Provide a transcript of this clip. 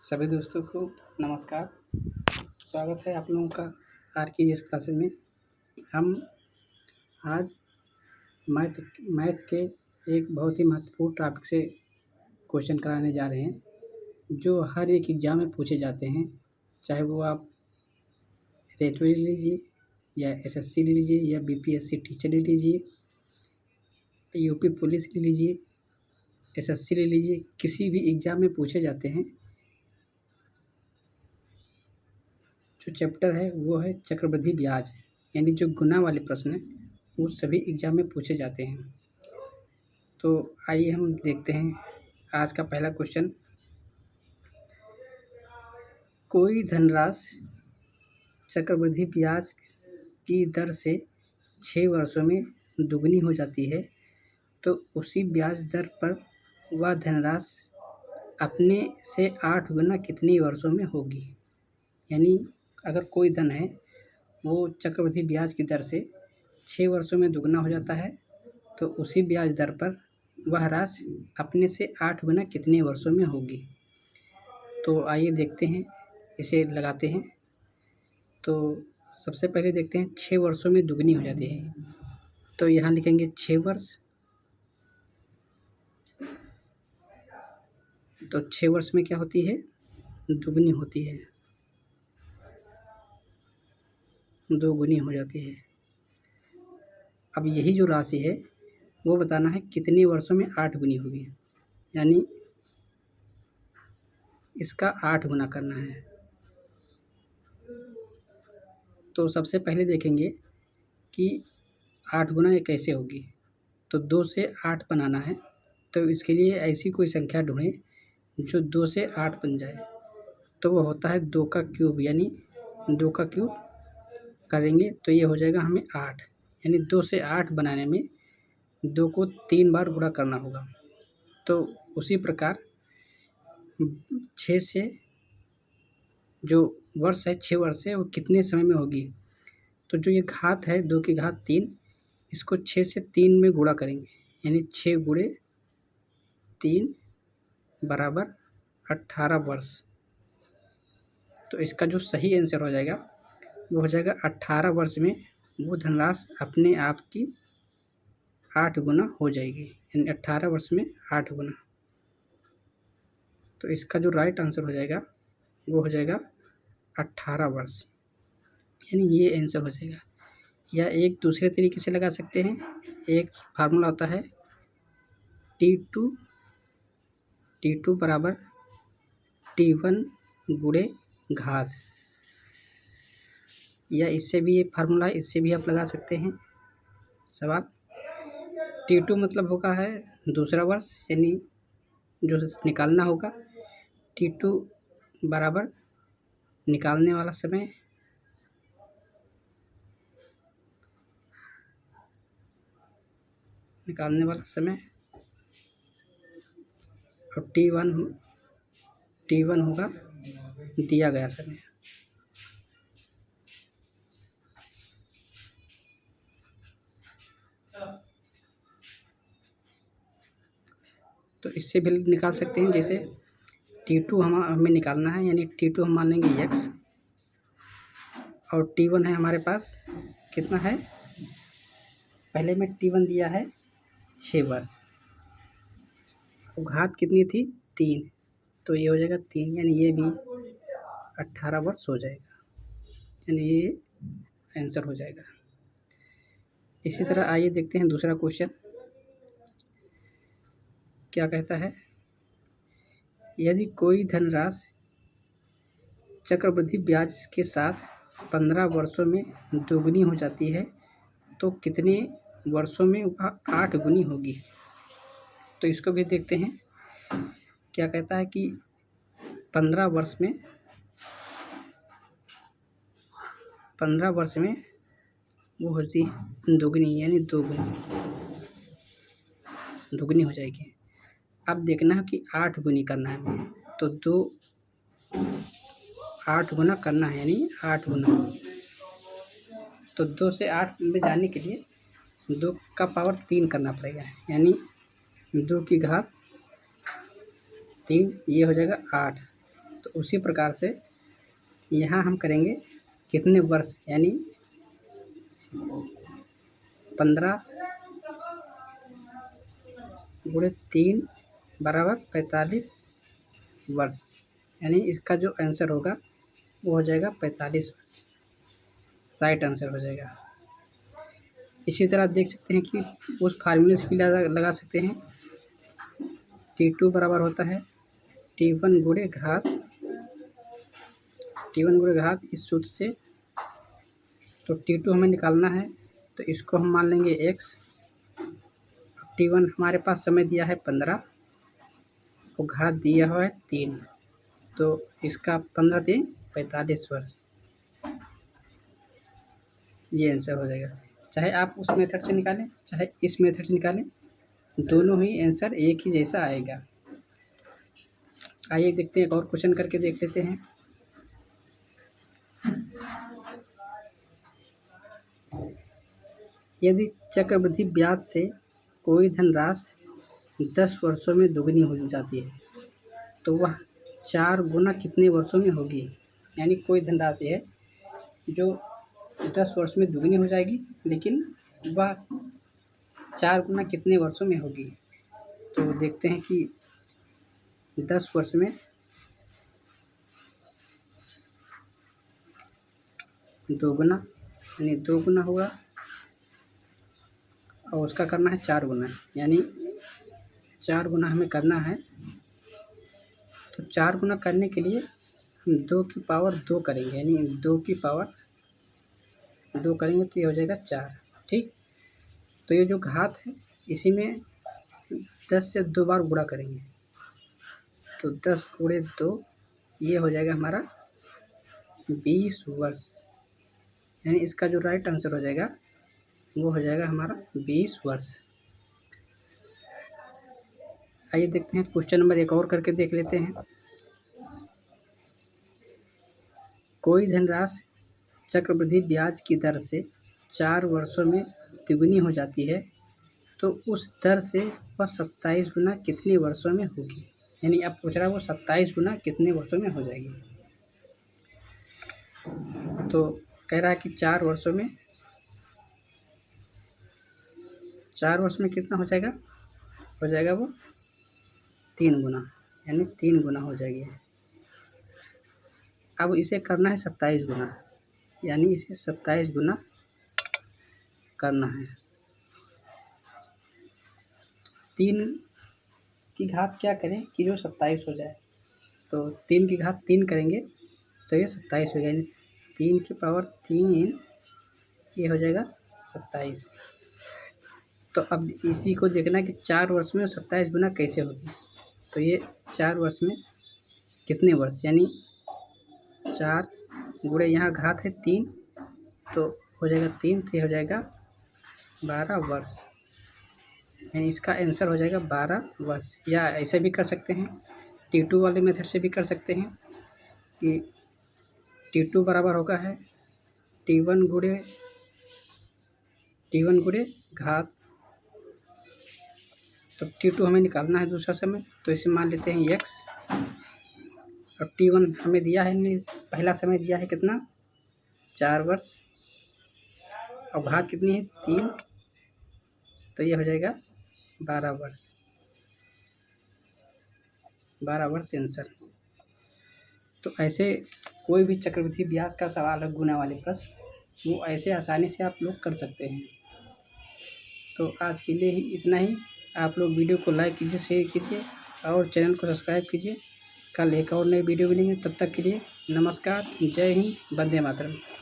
सभी दोस्तों को नमस्कार। स्वागत है आप लोगों का आरकेजीएस क्लासेस में। हम आज मैथ मैथ के एक बहुत ही महत्वपूर्ण टॉपिक से क्वेश्चन कराने जा रहे हैं, जो हर एक एग्ज़ाम में पूछे जाते हैं। चाहे वो आप रेलवे ले लीजिए या एसएससी ले लीजिए या बीपीएससी टीचर ले लीजिए, यूपी पुलिस ले लीजिए, एसएससी ले लीजिए, किसी भी एग्ज़ाम में पूछे जाते हैं। जो चैप्टर है वो है चक्रवृद्धि ब्याज, यानी जो गुना वाले प्रश्न हैं वो सभी एग्ज़ाम में पूछे जाते हैं। तो आइए हम देखते हैं आज का पहला क्वेश्चन। कोई धनराशि चक्रवृद्धि ब्याज की दर से 6 वर्षों में दुगनी हो जाती है, तो उसी ब्याज दर पर वह धनराशि अपने से 8 गुना कितने वर्षों में होगी। यानी अगर कोई धन है वो चक्रवृद्धि ब्याज की दर से 6 वर्षों में दुगना हो जाता है, तो उसी ब्याज दर पर वह राशि अपने से 8 गुना कितने वर्षों में होगी। तो आइए देखते हैं, इसे लगाते हैं। तो सबसे पहले देखते हैं 6 वर्षों में दुगनी हो जाती है, तो यहाँ लिखेंगे 6 वर्ष। तो 6 वर्ष में क्या होती है, दुगनी होती है, 2 गुनी हो जाती है। अब यही जो राशि है वो बताना है कितने वर्षों में 8 गुनी होगी, यानी इसका 8 गुना करना है। तो सबसे पहले देखेंगे कि 8 गुना ये कैसे होगी। तो 2 से 8 बनाना है, तो इसके लिए ऐसी कोई संख्या ढूंढें जो 2 से 8 बन जाए। तो वो होता है 2 का क्यूब, यानी 2 का क्यूब करेंगे तो ये हो जाएगा हमें 8। यानी 2 से 8 बनाने में 2 को 3 बार गुणा करना होगा। तो उसी प्रकार 6 से जो वर्ष है, 6 वर्ष है, वो कितने समय में होगी। तो जो ये घात है 2 की घात 3, इसको 6 से 3 में गुणा करेंगे, यानी 6 गुणे 3 बराबर 18 वर्ष। तो इसका जो सही आंसर हो जाएगा वो हो जाएगा 18 वर्ष में वो धनराशि अपने आप की 8 गुना हो जाएगी, यानी 18 वर्ष में 8 गुना। तो इसका जो राइट आंसर हो जाएगा वो हो जाएगा 18 वर्ष, यानी ये आंसर हो जाएगा। या एक दूसरे तरीके से लगा सकते हैं। एक फार्मूला होता है T2 बराबर T1 गुणे घात, या इससे भी एक फार्मूला है, इससे भी आप लगा सकते हैं सवाल। T2 मतलब होगा है दूसरा वर्ष, यानी जो निकालना होगा। T2 बराबर निकालने वाला समय और T1 होगा दिया गया समय। तो इससे भी निकाल सकते हैं, जैसे T2 हमें निकालना है, यानी T2 हम मान लेंगे x, और T1 है हमारे पास कितना है, पहले में T1 दिया है 6 वर्ष, और घात कितनी थी 3, तो ये हो जाएगा 3, यानी ये भी 18 वर्ष हो जाएगा, यानी ये आंसर हो जाएगा। इसी तरह आइए देखते हैं दूसरा क्वेश्चन क्या कहता है। यदि कोई धनराशि चक्रवृद्धि ब्याज के साथ 15 वर्षों में दोगुनी हो जाती है, तो कितने वर्षों में वह 8 गुनी होगी। तो इसको भी देखते हैं क्या कहता है कि 15 वर्ष में वो होती दोगुनी, यानी दोगुनी हो जाएगी। अब देखना है कि 8 गुनी करना है हमें, तो 8 गुना करना है, यानी 8 गुना। तो 2 से 8 में जाने के लिए 2 का पावर 3 करना पड़ेगा, यानी 2 की घात 3, ये हो जाएगा 8। तो उसी प्रकार से यहाँ हम करेंगे कितने वर्ष, यानी 15 गुणे 3 बराबर 45 वर्ष, यानी इसका जो आंसर होगा वो हो जाएगा 45 वर्ष, राइट आंसर हो जाएगा। इसी तरह देख सकते हैं कि उस फार्मूले से भी लगा सकते हैं। T2 बराबर होता है T1 गुणे घात इस सूत्र से। तो T2 हमें निकालना है, तो इसको हम मान लेंगे x। T1 हमारे पास समय दिया है 15 और घात दिया हुआ है 3, तो इसका 15 3 45 वर्ष, ये आंसर हो जाएगा। चाहे आप उस मेथड से निकालें चाहे इस मेथड से निकालें, दोनों ही आंसर एक ही जैसा आएगा। आइए देखते हैं, एक और क्वेश्चन करके देख लेते हैं। यदि चक्रवृद्धि ब्याज से कोई धनराशि 10 वर्षों में दुगनी हो जाती है तो वह 4 गुना कितने वर्षों में होगी। यानी कोई धनराशि है जो 10 वर्ष में दुगनी हो जाएगी, लेकिन वह 4 गुना कितने वर्षों में होगी। तो देखते हैं कि 10 वर्ष में 2 गुना, यानी 2 गुना होगा, और उसका करना है 4 गुना, यानी 4 गुना हमें करना है। तो 4 गुना करने के लिए हम 2 की पावर 2 करेंगे, यानी 2 की पावर 2 करेंगे तो ये हो जाएगा 4। ठीक, तो ये जो घात है इसी में 10 से 2 बार गुणा करेंगे, तो 10 गुणे 2 ये हो जाएगा हमारा 20 वर्ष, यानी इसका जो राइट आंसर हो जाएगा वो हो जाएगा हमारा 20 वर्ष। आइए देखते हैं क्वेश्चन नंबर एक और करके देख लेते हैं। कोई धनराशि चक्रवृद्धि ब्याज की दर से 4 वर्षों में द्विगुनी हो जाती है तो उस दर से वह 27 गुना कितने वर्षों में होगी। यानी अब पूछ रहा है वो 27 गुना कितने वर्षों में हो जाएगी। तो कह रहा है कि 4 वर्षों में कितना हो जाएगा, वो 3 गुना, यानी 3 गुना हो जाएगी। अब इसे करना है 27 गुना, यानी इसे 27 गुना करना है। 3 की घात क्या करें कि जो 27 हो जाए, तो 3 की घात 3 करेंगे तो ये 27 हो जाएगा, यानी 3 की पावर 3 ये हो जाएगा 27। तो अब इसी को देखना है कि 4 वर्ष में 27 गुना कैसे होगी। तो ये 4 वर्ष में कितने वर्ष, यानी 4 गुणे यहाँ घात है 3 तो हो जाएगा 3, तो ये हो जाएगा 12 वर्ष, यानी इसका आंसर हो जाएगा 12 वर्ष। या ऐसे भी कर सकते हैं, T2 वाले मेथड से भी कर सकते हैं कि T2 बराबर होगा है T1 गुणे घात। तो T2 हमें निकालना है दूसरा समय, तो इसे मान लेते हैं x, और T1 हमें दिया है, पहला समय दिया है कितना 4 वर्ष, और घात कितनी है 3, तो ये हो जाएगा 12 वर्ष, 12 वर्ष आंसर। तो ऐसे कोई भी चक्रवृद्धि ब्याज का सवाल है, गुना वाले प्रश्न, वो ऐसे आसानी से आप लोग कर सकते हैं। तो आज के लिए ही इतना ही। आप लोग वीडियो को लाइक कीजिए, शेयर कीजिए और चैनल को सब्सक्राइब कीजिए। कल एक और नई वीडियो मिलेंगे, तब तक के लिए नमस्कार, जय हिंद, वंदे मातरम।